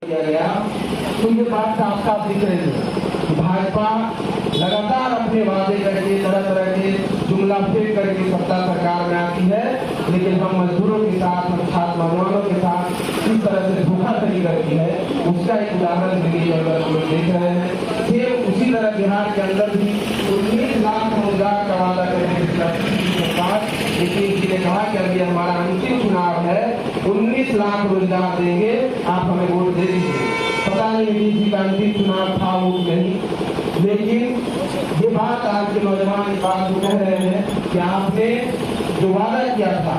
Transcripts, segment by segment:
किया गया तो ये बात साफ साफ दिख रही है कि भाजपा लगातार अपने वादे करके तरह तरह के जुमला फेंक करके सत्ता सरकार में आती है, लेकिन हम मजदूरों के साथ, हम छात्र नौजवानों के साथ किस तरह से धोखाधड़ी करती है उसका एक उदाहरण दिल्ली के अंदर लोग देख रहे हैं। फिर उसी तरह बिहार के अंदर भी 19 लाख रोजगार का वादा करने की सरकार, लेकिन जी ने कहा कि अभी हमारा अंतिम चुनाव है, 19 लाख रोजगार देंगे, आप हमें वोट दे दीजिए। पता नहीं मोदी जी का अंतिम चुनाव था वो नहीं, लेकिन ये बात आज के नौजवान इस बात को कह रहे हैं कि आपने जो वादा किया था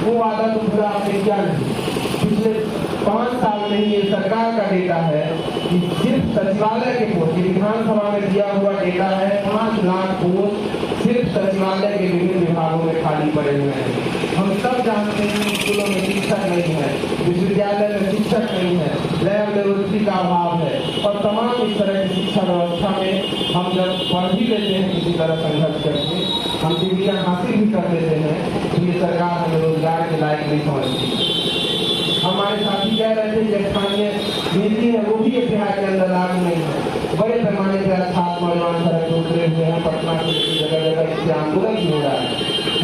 वो वादा तो पूरा आपने किया नहीं। पिछले 5 साल में ये सरकार का डेटा है कि सिर्फ सचिवालय के पोस्ट, विधानसभा में दिया हुआ डेटा है 5 लाख पोस्ट सिर्फ सचिवालय के विभिन्न विभागों में खाली पड़े हुए हैं। हम सब जानते हैं स्कूलों में शिक्षक नहीं है, विश्वविद्यालय में शिक्षक नहीं है, लैब लेबोरेटरी का अभाव है और तमाम इस तरह की शिक्षा व्यवस्था में हम जब पढ़ भी लेते हैं किसी तरह संघर्ष करके, हम डिग्रियां हासिल भी कर लेते हैं तो ये सरकार हमें रोजगार के लायक नहीं समझती। हमारे साथी कह रहे थे कि स्थानीय नीति है वो भी बिहार के अंदर लागू नहीं है। बड़े पैमाने पर छात्र नौजवान सड़क पर उतरे हुए हैं, पटना की जगह जगह इससे आंदोलन भी हो रहा है।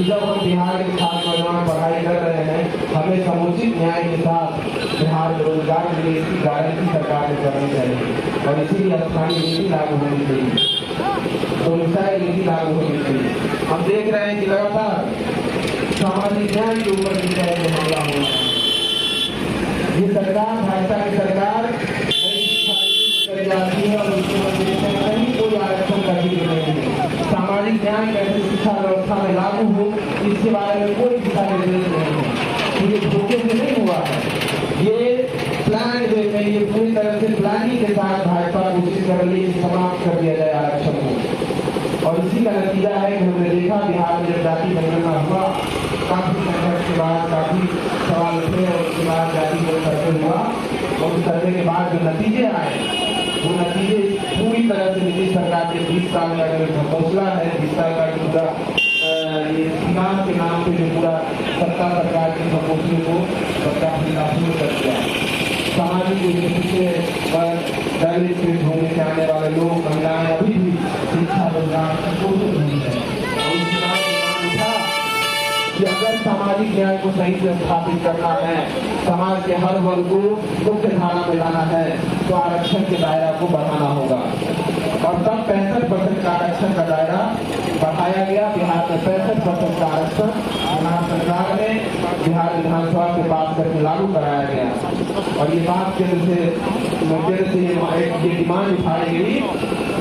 जब हम बिहार के छात्र नौजवान पढ़ाई कर रहे हैं, हमें समुचित न्याय के साथ बिहार में रोजगार के लिए इसकी गारंटी सरकार ने करनी चाहिए और इसीलिए स्थानीय नीति लागू होनी चाहिए, तो निश्चय नीति लागू होनी चाहिए। हम देख रहे हैं कि लगातार सामाजिक न्याय के ऊपर भी हमला हो रहा है। ये सरकार, भाजपा की सरकार कर जाती है और उसके मध्य कहीं कोई आरक्षण का जिक्र नहीं है। सामाजिक न्याय कैसे शिक्षा व्यवस्था में लागू हो इसके बारे में कोई दिशा निर्देश नहीं है। ये धोखे से नहीं हुआ है, ये प्लान वे में, ये पूरी तरह से प्लानिंग के साथ भाजपा कोशिश कर रही है कि समाप्त कर दिया जाए आरक्षण को। और इसी का नतीजा है कि हमने देखा बिहार में जब जाति जनगणना हुआ, काफी संघर्ष के बाद काफी सवाल उठे और उसके बाद जाति को सर्वे हुआ और उस सर्वे के बाद जो नतीजे आए वो नतीजे पूरी तरह से नीतीश सरकार के 20 साल का जो हौसला है, 20 साल का पूरा ये सीमांत के नाम पे जो पूरा सत्ता सरकार की प्रपोजल को सरकार ने लागू कर दिया। सामाजिक दृष्टि पर दलित पीड़ित होने से आने वाले लोग, महिलाएं अभी भी शिक्षा रोजगार संशोधित नहीं है। और इस चुनाव में मांग था कि अगर सामाजिक न्याय को सही से स्थापित करना है, समाज के हर वर्ग को मुख्य धारा में लाना है, तो आरक्षण के दायरा को बढ़ाना होगा। और तब 65% का आरक्षण का दायरा बढ़ाया गया। बिहार में 65% का आरक्षण बिहार सरकार ने बिहार विधानसभा से पास करके लागू कराया गया। और ये बात केंद्र से ये डिमांड उठाई गई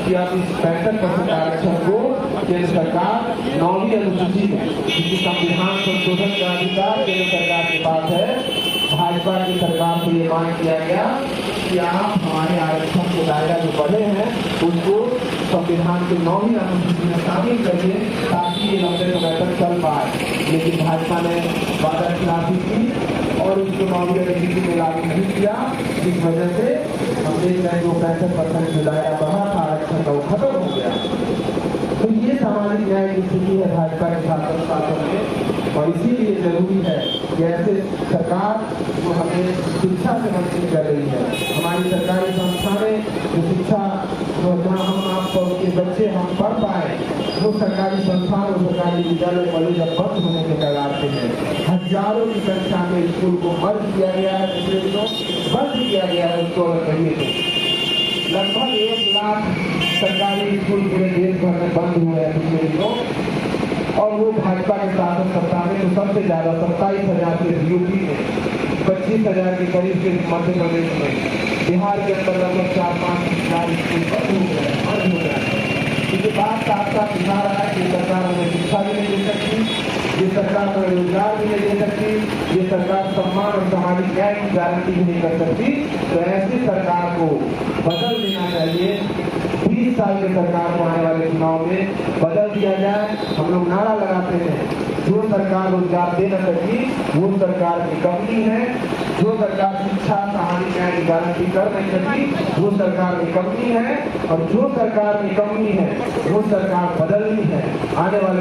कि अब इस 65% आरक्षण को केंद्र सरकार 9वीं अनुसूची में, क्योंकि संविधान संशोधन का अधिकार केंद्र सरकार के पास है, भाजपा की सरकार से ये मांग किया गया कि आप हमारे आरक्षण के दायरा जो बढ़े हैं उसको संविधान के 9वीं अनुसूची में शामिल करिए ताकि ये लंबे समय तक चल पाए। लेकिन भाजपा ने वादा खिलाफी की और उसको 9वीं अनुसूची में लागू नहीं किया। इस वजह से हम देख रहे हैं जो 65% जो दायरा बढ़ा था आरक्षण का वो खत्म हो गया। तो ये सामाजिक न्याय की स्थिति है भाजपा के शासन में और इसीलिए जरूरी है कि ऐसे सरकार जो हमें शिक्षा से वंचित कर रही है, हमारी सरकारी संस्थाएं जो शिक्षा जो जहाँ हम आप के बच्चे हम पढ़ पाए, वो सरकारी संस्थान और सरकारी विद्यालय कॉलेज अब बंद होने के कगार पे हैं। हजारों की संख्या में स्कूल को बंद किया गया है, पिछले दिनों बंद किया गया है। उसको अगर कहिए तो लगभग 1 लाख सरकारी स्कूल पूरे देश भर में बंद हुए हैं पिछले दिनों। और वो भाजपा के शासन सत्ता में तो सबसे ज्यादा 27,000 से यूपी में, 25,000 के करीब से मध्य प्रदेश में, बिहार के अंदर लगभग 4-5 हजार स्कूल बंद हो गया। ये बात साफ साफ दिखा रहा है कि सरकार हमें शिक्षा भी नहीं दे सकती, ये सरकार हमें रोजगार भी नहीं दे सकती, ये सरकार सम्मान और सामाजिक न्याय की गारंटी भी नहीं कर सकती। तो ऐसी सरकार को बदल देना चाहिए। 20 साल के सरकार को आने वाले चुनाव में बदल दिया जाए। हम लोग नारा लगाते हैं, जो सरकार रोजगार दे न सकी वो सरकार की कमी है, जो सरकार शिक्षा सामाजिक न्याय की गारंटी कर नहीं सकी वो सरकार की कमी है, और जो सरकार की कमी है वो सरकार बदलनी है। आने वाले